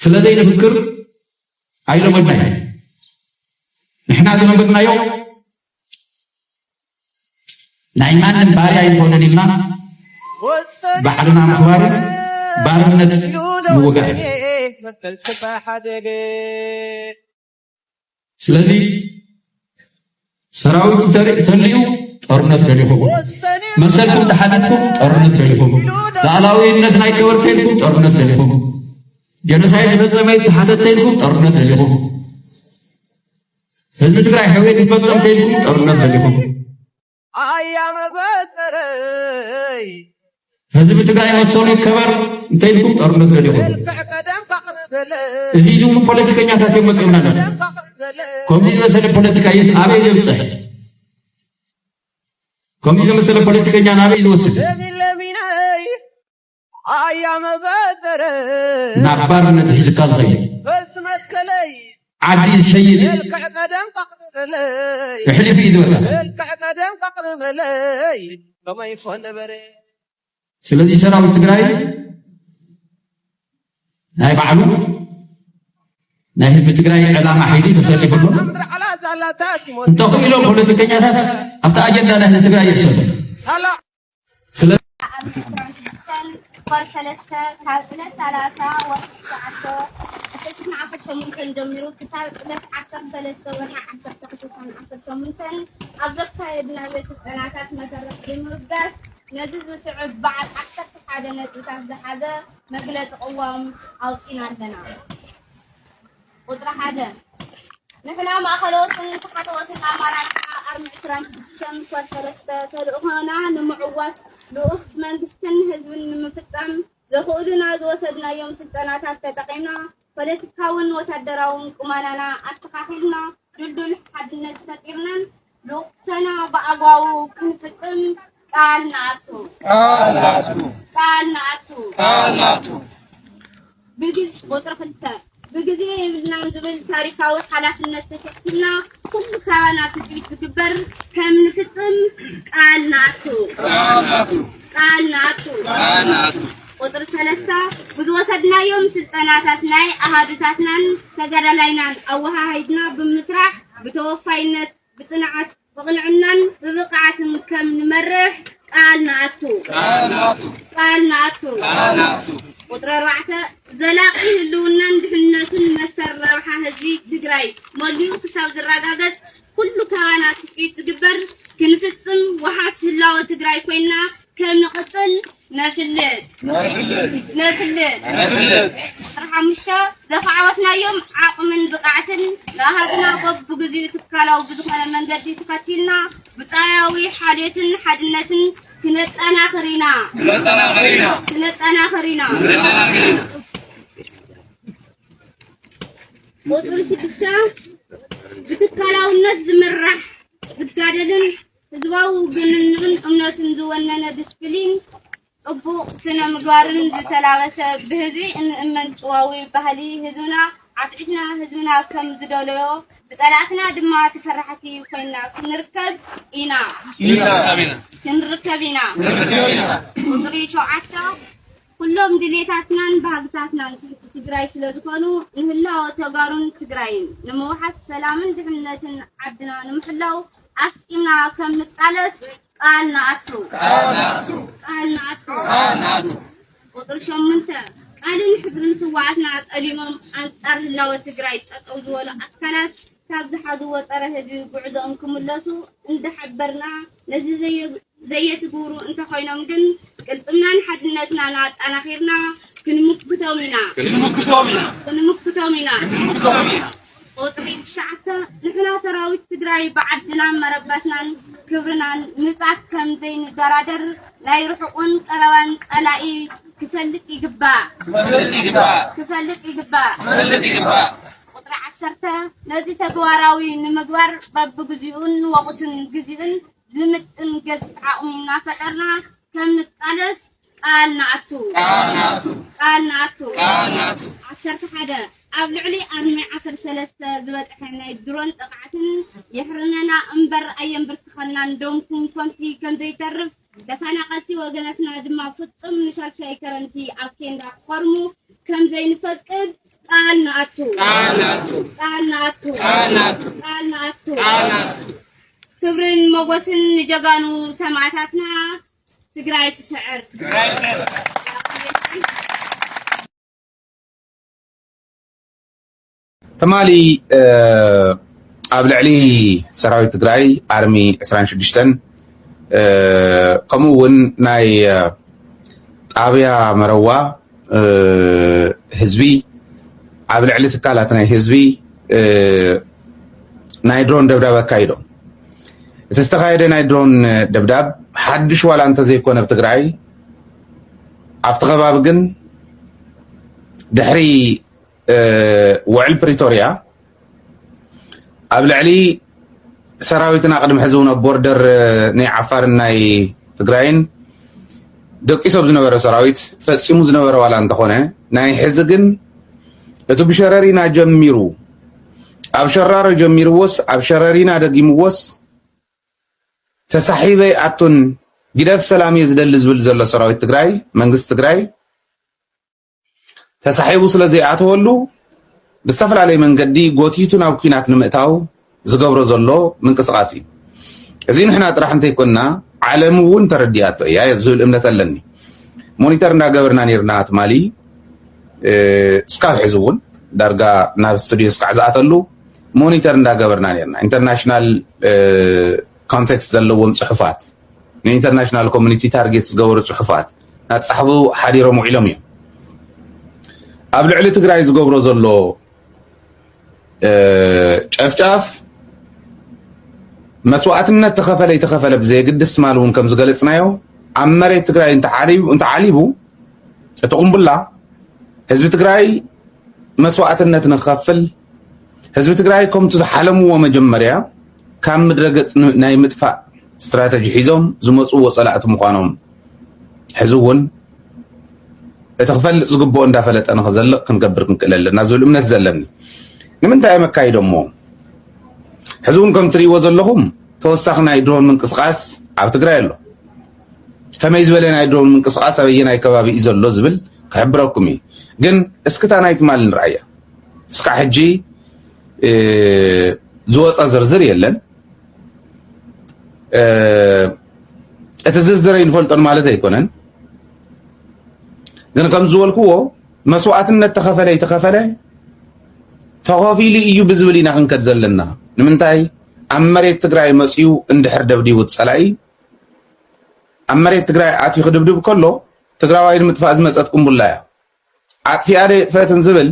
ስለዚህ ንፍክር አይለመድና ንሕና ዝለመድናዮ ናይ ማንም ባሪያ ይኮነን ኢልና ባዕልና ምኽባርን ባርነት ምውጋዕ ስለዚህ ሰራዊት ተልዩ ጦርነት ደሊኹም መሰልኩም ተሓቲትኩም ጦርነት ደሊኹም ላዕላዊነት ናይ ከበርተይልኩም ጦርነት ደሊኹም ጀኖሳይድ ፈጸመይ ተሓተተይልኩም ጦርነት ደሊኹም ህዝቢ ትግራይ ሕውየት ይፈጸም ተይልኩም ጦርነት ደሊኹም ህዝቢ ትግራይ መሰሉ ይከበር እንተይልኩም ጦርነት ደሊኹም እዚ ዝም ፖለቲከኛታት የመጽኡና ከምዚ መሰለ ፖለቲካ አበይ ይብጽሕ ከምዚ መሰለ ፖለቲከኛ አበይ ይወስድ ናባርነት ሒዝካ ዝኸይድ ዓዲ ዝሸይጥ እሕልፊ ይዝበካ ስለዚህ ሰራዊት ትግራይ ናይ ባዕሉ ናይ ህዝቢ ትግራይ ዕላማ ሒዙ ተሰሊፉሉ እንተኽኢሎም ፖለቲከኛታት ኣብቲ ኣጀንዳ ናይ ህዝቢ ትግራይ ይሕሰቡ ኳር ሰለስተ ካብ ዕለት 30 ወርሒ 9 ጀሚሩ ክሳብ ዕለት 13 ወርሒ 12 ኣብ ዘካየድና ስልጠናታት መሰረት ብምብጋስ ነዚ ዝስዕብ በዓል 11 ነጥብታት ዝሓዘ መግለፂ ቅዋም ኣውፂና ኣለና። ቁጥሪ 1 ንሕና ማእኸሎትን ተሓተወትን ኣማራጭ ኣርሚ 26 ኳር ሰለስተ ተልእኾና ንምዕዋት ልኡኽ መንግስትን ህዝብን ንምፍፃም ዘኽእሉና ዝወሰድናዮም ስልጠናታት ተጠቒምና ፖለቲካውን ወታደራውን ቁማናና ኣስተኻኺልና ድልዱል ሓድነት ፈጢርናን ልኡኽተና ብኣግባቡ ክንፍፅም ቃል ንኣቱ ቁጥሪ 2 بجزء من زبل تاريخاዊ ሓላፍነት ተሸኪምና ኩሉ ካባናት ዝግበር ከም ንፍጽም ቃል ንኣቱ ቁጥሪ 3 ብዝወሰድናዮም ስልጠናታት ናይ ኣሃዱታትናን ተጋዳላይናን ኣወሃሂድና ብምስራሕ ብተወፋይነት ብጽንዓት ብቕንዕናን ብብቕዓትን ከም ንመርሕ ቃል ንኣቱ ቁጥሪ 4 ዘላቂ ህልውናን ድሕነትን መሰር ረብሓ ህዝቢ ትግራይ መሊኡ ክሳብ ዝረጋገጽ ኩሉ ካባናት ዝግበር ክንፍጽም ወሓስ ህላወ ትግራይ ኮይና ከም ንቕጽል ነፍልጥ ቁጥሪ 5 ዘኻዓወትናዮም ዓቕምን ብቕዓትን ንኣሃድና በብግዚኡ ትካላዊ ብዝኾነ መንገዲ ተኸቲልና ብፃያዊ ሓልዮትን ሓድነትን كنتأناخرينا وطر شدشا بتكالاونات زمرح بتقادلن زواو بننغن أمنات زواننا دسبلين أبو سنة مقارن زتلاوس بهزي إن أمن تواوي بهلي هزونا عطعتنا هزونا كم زدوليو بطلعتنا دما تفرحتي وكينا كنركب إينا وطري شوعتا كلهم دليتاتنا بهاقتاتنا تقراي سلازكونو نهلاو تقارون تقراين نموحة سلامن دحنة عبدنا نمحلاو أسئمنا كم نتقالس قالنا أتو وطري شومنتا قالين حضرن سواعتنا أليمهم أنتصار هلاو تقراي تقوزو ولا أكلات كابد حدو وطره هدي قعدهم كملاسو انت حبرنا نزي زي تقولوا انت خوينا ممكن قلت لنا حدنتنا نات انا خيرنا كنمكتو منا وطريق شعتا نحنا سراويت تقراي بعدنا مرباتنا كبرنا نزعت كم زين درادر لا يروحون قروان قلائي كفلت يقبا ቁጥሪ 10 ነዚ ተግባራዊ ንምግባር በብግዚኡን ወቅቱን ግዚኡን ዝምጥን ገጽ ዓቕሚና ፈጠርና ከም ንቃለስ ቃል ንኣቱ 11 ኣብ ልዕሊ ኣርሚ 13 ዝበፅሐ ናይ ድሮን ጥቕዓትን ይሕርነና እምበር ኣየንብርክኸናን ዶምኩም ኮንቲ ከም ዘይተርፍ تفناقتي وجنتنا دم فطم نشال شيء كرنتي أكين خرمو كم زين فقد قالنا أتو كبرين موسن جعانو سماعتنا تقرأي تسعر تمالي قبل علي سراوي تقرأي أرمي 26 كمون ناي أبيا مروا حزبي قبل علي تكالات ناي حزبي ناي درون دبداب كايدو تستخايد ناي درون دبداب حدش ولا أنت زي كون بتقرأي أفتغباب جن دحري وعل بريتوريا قبل علي سراويتنا قدم حزونا بوردر ناي عفار ناي تقراين دوكي سوب زنبرو سراويت فسيمو زنبرو ولا انت خونه ناي حزقن اتو بشرارينا جميرو اب شرار جميرو وس اب شرارينا دقيمو وس تسحيبي اتون جدف سلامي يزدل زبل زل سراويت تقراي منغس تقراي تسحيبو سلازي اتولو بستفل علي من قدي قوتيتنا وكينات نمئتاو زقبرو زلو من قصقاسي ازين احنا راح انت كنا عالمون تردياتو يا يزول امنه لني مونيتر نا غبرنا نيرنا مالي سكاف حزون دارغا نا ستوديو سقعزاتلو مونيتر نا غبرنا نيرنا انترناشنال كونتكست دلوون صحفات انترناشنال كوميونيتي تارجتس غبرو صحفات نتصحفو حديرو معلمي قبل علي تقراي زقبرو زلو ጫፍጫፍ መስዋዕትነት ተኸፈለ ብዘይ ግድስ ማልውን ከም ዝገለጽናዮ ኣብ መሬት ትግራይ እንተ ዓሊቡ እቲ ቁምቡላ ህዝቢ ትግራይ መስዋዕትነት ንኽኸፍል ህዝቢ ትግራይ ከምቲ ዝሓለምዎ መጀመርያ ካብ ምድረ ገጽ ናይ ምጥፋእ ስትራቴጂ ሒዞም ዝመጽዎ ጸላእቲ ምዃኖም ሕዚ እውን እቲ ክፈልጥ ዝግብኦ እንዳፈለጠ ንኽዘልቕ ክንገብር ክንክእል ኣለና ዝብል እምነት ዘለኒ ንምንታይ መካይዶሞ ሕዝቡን ከም ትሪእዎ ዘለኹም ተወሳኺ ናይ ድሮን ምንቅስቓስ ኣብ ትግራይ ኣሎ ከመይ ዝበለ ናይ ድሮን ምንቅስቓስ ኣበየናይ ከባቢ እዩ ዘሎ ዝብል ክሕብረኩም እዩ ግን እስክታ ናይ ትማል ንርአያ እስካዕ ሕጂ ዝወፀ ዝርዝር የለን እቲ ዝርዝር ይንፈልጦን ማለት ኣይኮነን ግን ከም ዝበልክዎ መስዋዕትነት ተኸፈለ ተኸፊሉ እዩ ብዝብል ኢና ክንከድ ዘለና ንምንታይ ኣብ መሬት ትግራይ መፅኡ እንድሕር ደብዲቡ ፀላኢ ኣብ መሬት ትግራይ ኣትዩ ክድብድብ ከሎ ትግራዋይ ንምጥፋእ ዝመፀት ቁምቡላ እያ ኣጥፊኣ ደየጥፈትን ዝብል